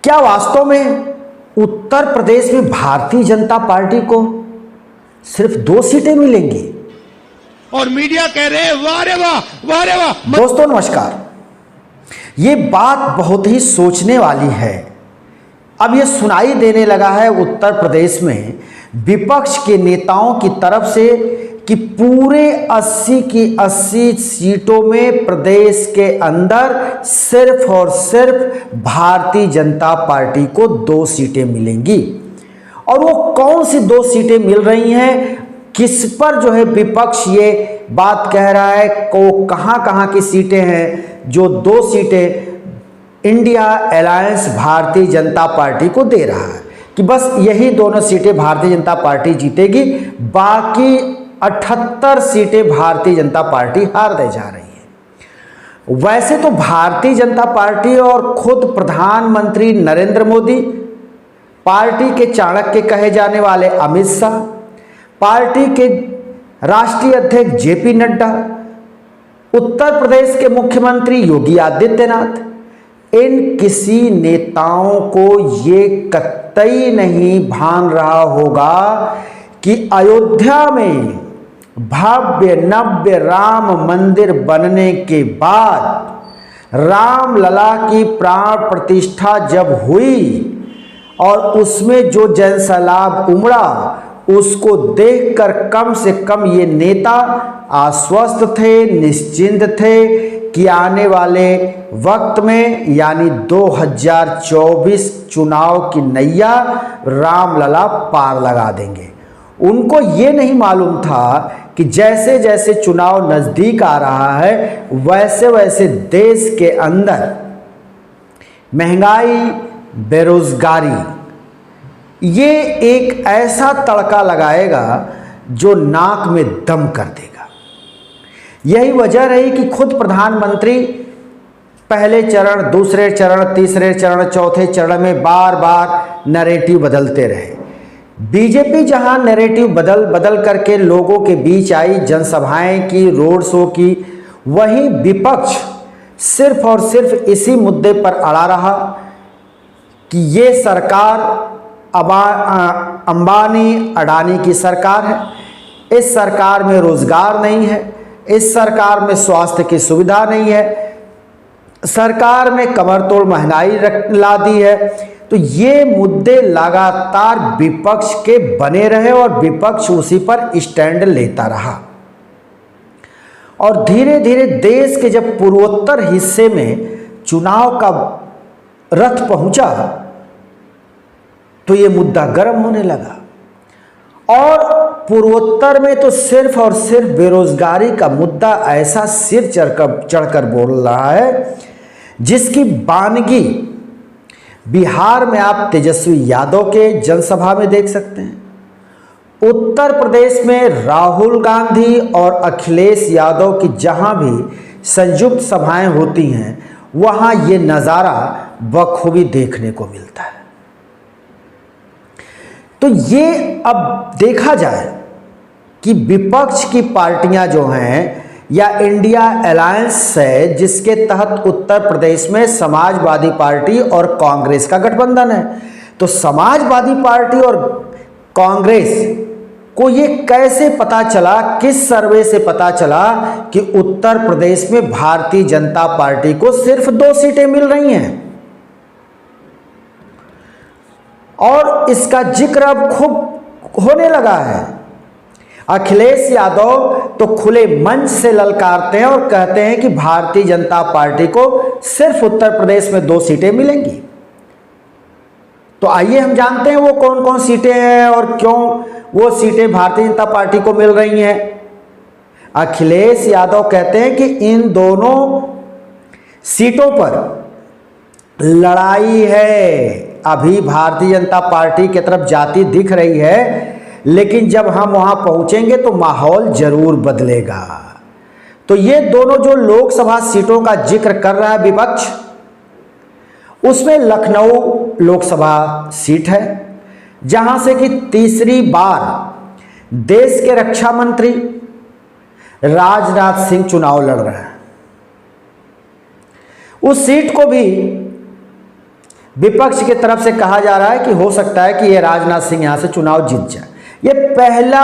क्या वास्तव में उत्तर प्रदेश में भारतीय जनता पार्टी को सिर्फ 2 सीटें मिलेंगी? और मीडिया कह रहे हैं वाह रे वाह, वाह रे वाह। दोस्तों नमस्कार, ये बात बहुत ही सोचने वाली है। अब ये सुनाई देने लगा है उत्तर प्रदेश में विपक्ष के नेताओं की तरफ से कि पूरे 80 की 80 सीटों में प्रदेश के अंदर सिर्फ और सिर्फ भारतीय जनता पार्टी को 2 सीटें मिलेंगी। और वो कौन सी 2 सीटें मिल रही हैं, किस पर जो है विपक्ष ये बात कह रहा है, को कहां की सीटें हैं जो 2 सीटें India alliance Bharatiya Janata party को दे रहा है कि बस यही दोनों सीटें भारतीय जनता पार्टी जीतेगी, बाकी 78 सीटें भारतीय जनता पार्टी हारने जा रही है। वैसे तो भारतीय जनता पार्टी और खुद प्रधानमंत्री नरेंद्र मोदी, पार्टी के चाणक्य कहे जाने वाले अमित शाह, पार्टी के राष्ट्रीय अध्यक्ष जेपी नड्डा, उत्तर प्रदेश के मुख्यमंत्री योगी आदित्यनाथ, इन किसी नेताओं को ये कतई नहीं भान रहा होगा कि अयोध्या में भव्य नव्य राम मंदिर बनने के बाद रामलला की प्राण प्रतिष्ठा जब हुई और उसमें जो जनसैलाब उमड़ा, उसको देखकर कम से कम ये नेता आश्वस्त थे, निश्चिंत थे कि आने वाले वक्त में यानी 2024 चुनाव की नैया रामलला पार लगा देंगे। उनको ये नहीं मालूम था कि जैसे जैसे चुनाव नजदीक आ रहा है वैसे वैसे देश के अंदर महंगाई, बेरोजगारी ये एक ऐसा तड़का लगाएगा जो नाक में दम कर देगा। यही वजह रही कि खुद प्रधानमंत्री पहले चरण, दूसरे चरण, तीसरे चरण, चौथे चरण में बार बार नैरेटिव बदलते रहे। बीजेपी जहां नैरेटिव बदल करके लोगों के बीच आई, जनसभाएं की, रोड शो की, वहीं विपक्ष सिर्फ और सिर्फ इसी मुद्दे पर अड़ा रहा कि ये सरकार अंबानी अडानी की सरकार है, इस सरकार में रोजगार नहीं है, इस सरकार में स्वास्थ्य की सुविधा नहीं है, सरकार में कमर तोड़ महंगाई ला दी है। तो ये मुद्दे लगातार विपक्ष के बने रहे और विपक्ष उसी पर स्टैंड लेता रहा। और धीरे धीरे देश के जब पूर्वोत्तर हिस्से में चुनाव का रथ पहुंचा तो ये मुद्दा गर्म होने लगा। और पूर्वोत्तर में तो सिर्फ और सिर्फ बेरोजगारी का मुद्दा ऐसा सिर चढ़कर बोल रहा है जिसकी बानगी बिहार में आप तेजस्वी यादव के जनसभा में देख सकते हैं। उत्तर प्रदेश में राहुल गांधी और अखिलेश यादव की जहां भी संयुक्त सभाएं होती हैं वहां ये नज़ारा बखूबी देखने को मिलता है। तो ये अब देखा जाए कि विपक्ष की पार्टियां जो हैं या इंडिया अलायंस है जिसके तहत उत्तर प्रदेश में समाजवादी पार्टी और कांग्रेस का गठबंधन है, तो समाजवादी पार्टी और कांग्रेस को ये कैसे पता चला, किस सर्वे से पता चला कि उत्तर प्रदेश में भारतीय जनता पार्टी को सिर्फ 2 सीटें मिल रही हैं? और इसका जिक्र अब खूब होने लगा है। अखिलेश यादव तो खुले मंच से ललकारते हैं और कहते हैं कि भारतीय जनता पार्टी को सिर्फ उत्तर प्रदेश में 2 सीटें मिलेंगी। तो आइए हम जानते हैं वो कौन कौन सीटें हैं और क्यों वो सीटें भारतीय जनता पार्टी को मिल रही हैं। अखिलेश यादव कहते हैं कि इन दोनों सीटों पर लड़ाई है, अभी भारतीय जनता पार्टी की तरफ जाती दिख रही है, लेकिन जब हम वहां पहुंचेंगे तो माहौल जरूर बदलेगा। तो ये दोनों जो लोकसभा सीटों का जिक्र कर रहा है विपक्ष, उसमें लखनऊ लोकसभा सीट है जहां से कि तीसरी बार देश के रक्षा मंत्री राजनाथ सिंह चुनाव लड़ रहे हैं। उस सीट को भी विपक्ष की तरफ से कहा जा रहा है कि हो सकता है कि ये राजनाथ सिंह यहां से चुनाव जीत जाए। ये पहला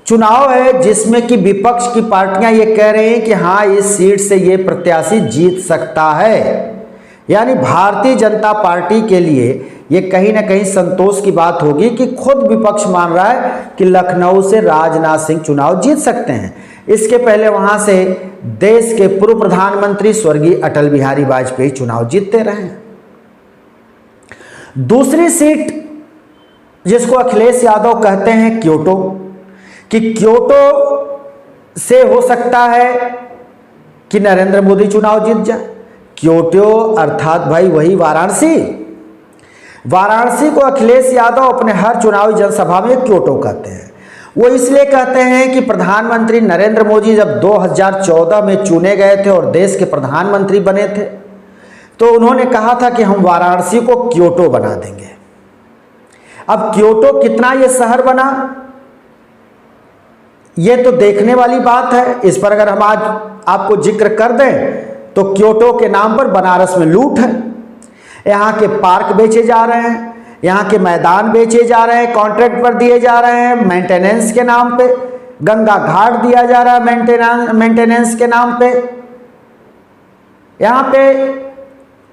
चुनाव है जिसमें कि विपक्ष की पार्टियां ये कह रहे हैं कि हाँ, इस सीट से ये प्रत्याशी जीत सकता है। यानी भारतीय जनता पार्टी के लिए ये कहीं ना कहीं संतोष की बात होगी कि खुद विपक्ष मान रहा है कि लखनऊ से राजनाथ सिंह चुनाव जीत सकते हैं। इसके पहले वहां से देश के पूर्व प्रधानमंत्री स्वर्गीय अटल बिहारी वाजपेयी चुनाव जीतते रहे हैं। दूसरी सीट जिसको अखिलेश यादव कहते हैं क्योटो, कि क्योटो से हो सकता है कि नरेंद्र मोदी चुनाव जीत जाए। क्योटो अर्थात भाई वही वाराणसी। वाराणसी को अखिलेश यादव अपने हर चुनावी जनसभा में क्योटो कहते हैं। वो इसलिए कहते हैं कि प्रधानमंत्री नरेंद्र मोदी जब 2014 में चुने गए थे और देश के प्रधानमंत्री बने थे तो उन्होंने कहा था कि हम वाराणसी को क्योटो बना देंगे। अब क्योटो कितना ये शहर बना ये तो देखने वाली बात है। इस पर अगर हम आज आपको जिक्र कर दें तो क्योटो के नाम पर बनारस में लूट है। यहाँ के पार्क बेचे जा रहे हैं, यहाँ के मैदान बेचे जा रहे हैं, कॉन्ट्रैक्ट पर दिए जा रहे हैं मेंटेनेंस के नाम पे। गंगा घाट दिया जा रहा है मेंटेनेंस के नाम पे। यहाँ पे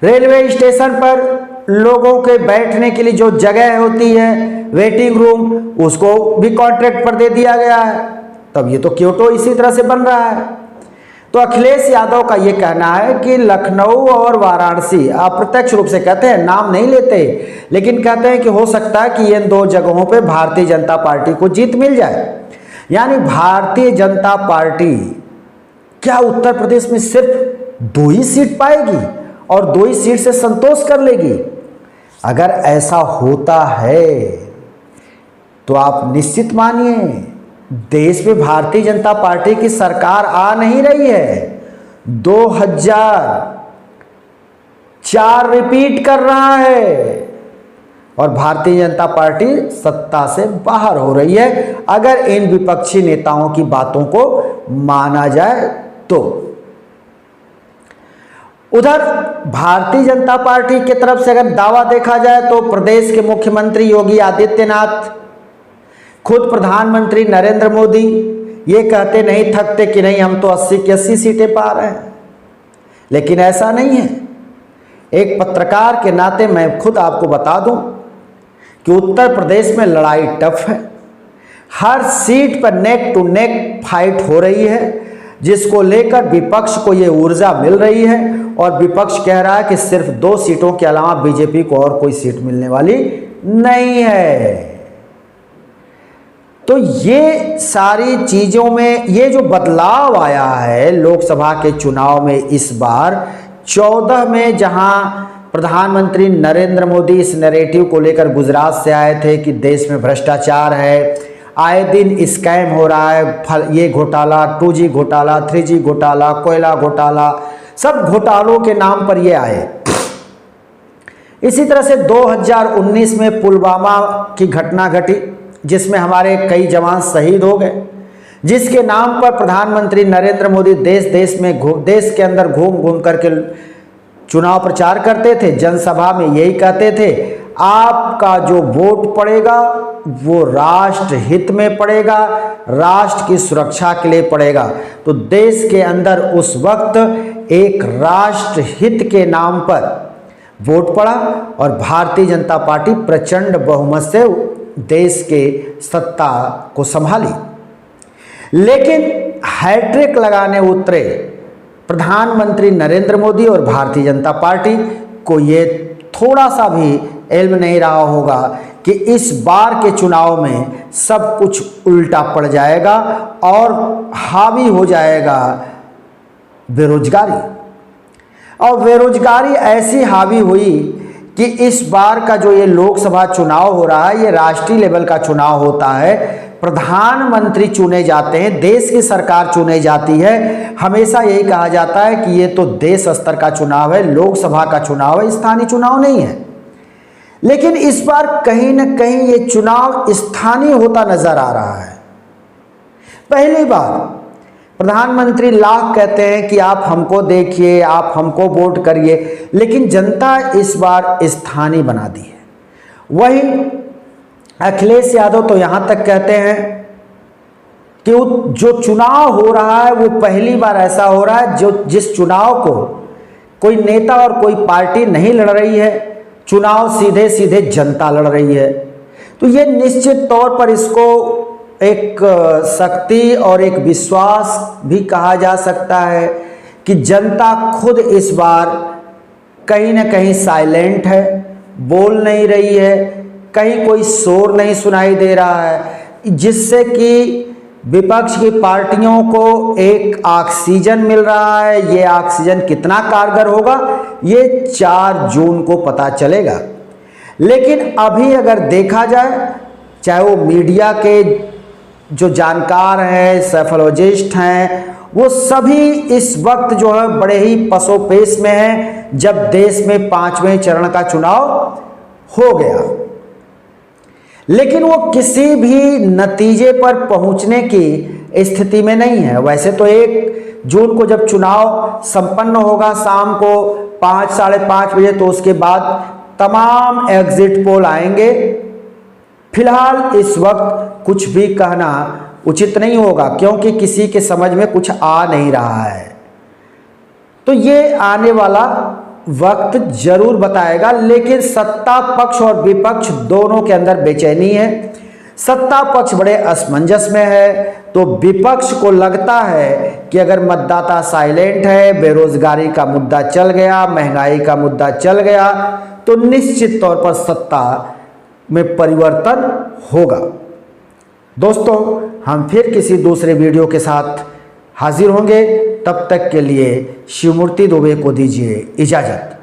रेलवे स्टेशन पर लोगों के बैठने के लिए जो जगह होती है वेटिंग रूम, उसको भी कॉन्ट्रैक्ट पर दे दिया गया है। तब ये तो क्योटो इसी तरह से बन रहा है। तो अखिलेश यादव का ये कहना है कि लखनऊ और वाराणसी, अप्रत्यक्ष रूप से कहते हैं, नाम नहीं लेते, लेकिन कहते हैं कि हो सकता है कि इन दो जगहों पे भारतीय जनता पार्टी को जीत मिल जाए। यानी भारतीय जनता पार्टी क्या उत्तर प्रदेश में सिर्फ 2 ही सीट पाएगी और 2 ही सीट से संतोष कर लेगी? अगर ऐसा होता है तो आप निश्चित मानिए देश में भारतीय जनता पार्टी की सरकार आ नहीं रही है। 2004 रिपीट कर रहा है और भारतीय जनता पार्टी सत्ता से बाहर हो रही है अगर इन विपक्षी नेताओं की बातों को माना जाए तो। उधर भारतीय जनता पार्टी की तरफ से अगर दावा देखा जाए तो प्रदेश के मुख्यमंत्री योगी आदित्यनाथ, खुद प्रधानमंत्री नरेंद्र मोदी ये कहते नहीं थकते कि नहीं हम तो 80 की 80 सीटें पा रहे हैं, लेकिन ऐसा नहीं है। एक पत्रकार के नाते मैं खुद आपको बता दूं कि उत्तर प्रदेश में लड़ाई टफ है। हर सीट पर नेक टू नेक फाइट हो रही है, जिसको लेकर विपक्ष को ये ऊर्जा मिल रही है और विपक्ष कह रहा है कि सिर्फ 2 सीटों के अलावा बीजेपी को और कोई सीट मिलने वाली नहीं है। तो ये सारी चीज़ों में ये जो बदलाव आया है लोकसभा के चुनाव में इस बार 14 में, जहां प्रधानमंत्री नरेंद्र मोदी इस नैरेटिव को लेकर गुजरात से आए थे कि देश में भ्रष्टाचार है, आए दिन स्कैम हो रहा है, ये घोटाला, 2G घोटाला, 3G घोटाला, कोयला घोटाला, सब घोटालों के नाम पर ये आए। इसी तरह से 2019 में पुलवामा की घटना घटी जिसमें हमारे कई जवान शहीद हो गए, जिसके नाम पर प्रधानमंत्री नरेंद्र मोदी देश के अंदर घूम घूम करके चुनाव प्रचार करते थे। जनसभा में यही कहते थे आपका जो वोट पड़ेगा वो राष्ट्र हित में पड़ेगा, राष्ट्र की सुरक्षा के लिए पड़ेगा। तो देश के अंदर उस वक्त एक राष्ट्र हित के नाम पर वोट पड़ा और भारतीय जनता पार्टी प्रचंड बहुमत से देश के सत्ता को संभाली। लेकिन हैट्रिक लगाने उतरे प्रधानमंत्री नरेंद्र मोदी और भारतीय जनता पार्टी को ये थोड़ा सा भी इल्म नहीं रहा होगा कि इस बार के चुनाव में सब कुछ उल्टा पड़ जाएगा और हावी हो जाएगा बेरोजगारी। और बेरोजगारी ऐसी हावी हुई कि इस बार का जो ये लोकसभा चुनाव हो रहा है ये राष्ट्रीय लेवल का चुनाव होता है। प्रधानमंत्री चुने जाते हैं, देश की सरकार चुनी जाती है। हमेशा यही कहा जाता है कि ये तो देश स्तर का चुनाव है, लोकसभा का चुनाव है, स्थानीय चुनाव नहीं है। लेकिन इस बार कहीं न कहीं ये चुनाव स्थानीय होता नजर आ रहा है। पहली बार प्रधानमंत्री लाख कहते हैं कि आप हमको देखिए, आप हमको वोट करिए, लेकिन जनता इस बार स्थानीय बना दी है। वही अखिलेश यादव तो यहाँ तक कहते हैं कि जो चुनाव हो रहा है वो पहली बार ऐसा हो रहा है जिस चुनाव को कोई नेता और कोई पार्टी नहीं लड़ रही है, चुनाव सीधे सीधे जनता लड़ रही है। तो ये निश्चित तौर पर इसको एक शक्ति और एक विश्वास भी कहा जा सकता है कि जनता खुद इस बार कहीं ना कहीं साइलेंट है, बोल नहीं रही है, कहीं कोई शोर नहीं सुनाई दे रहा है, जिससे कि विपक्ष की पार्टियों को एक ऑक्सीजन मिल रहा है। ये ऑक्सीजन कितना कारगर होगा ये 4 जून को पता चलेगा। लेकिन अभी अगर देखा जाए, चाहे वो मीडिया के जो जानकार हैं, साइकोलॉजिस्ट हैं, वो सभी इस वक्त जो है बड़े ही पसोपेश में हैं जब देश में 5वें चरण का चुनाव हो गया। लेकिन वो किसी भी नतीजे पर पहुंचने की स्थिति में नहीं है। वैसे तो 1 जून को जब चुनाव संपन्न होगा शाम को 5 साढ़े 5 बजे, तो उसके बाद तमाम एग्जिट पोल आएंगे। फिलहाल इस वक्त कुछ भी कहना उचित नहीं होगा, क्योंकि किसी के समझ में कुछ आ नहीं रहा है। तो ये आने वाला वक्त जरूर बताएगा। लेकिन सत्ता पक्ष और विपक्ष दोनों के अंदर बेचैनी है। सत्ता पक्ष बड़े असमंजस में है, तो विपक्ष को लगता है कि अगर मतदाता साइलेंट है, बेरोजगारी का मुद्दा चल गया, महंगाई का मुद्दा चल गया, तो निश्चित तौर पर सत्ता में परिवर्तन होगा। दोस्तों, हम फिर किसी दूसरे वीडियो के साथ हाजिर होंगे। तब तक के लिए शिवमूर्ति दुबे को दीजिए इजाजत।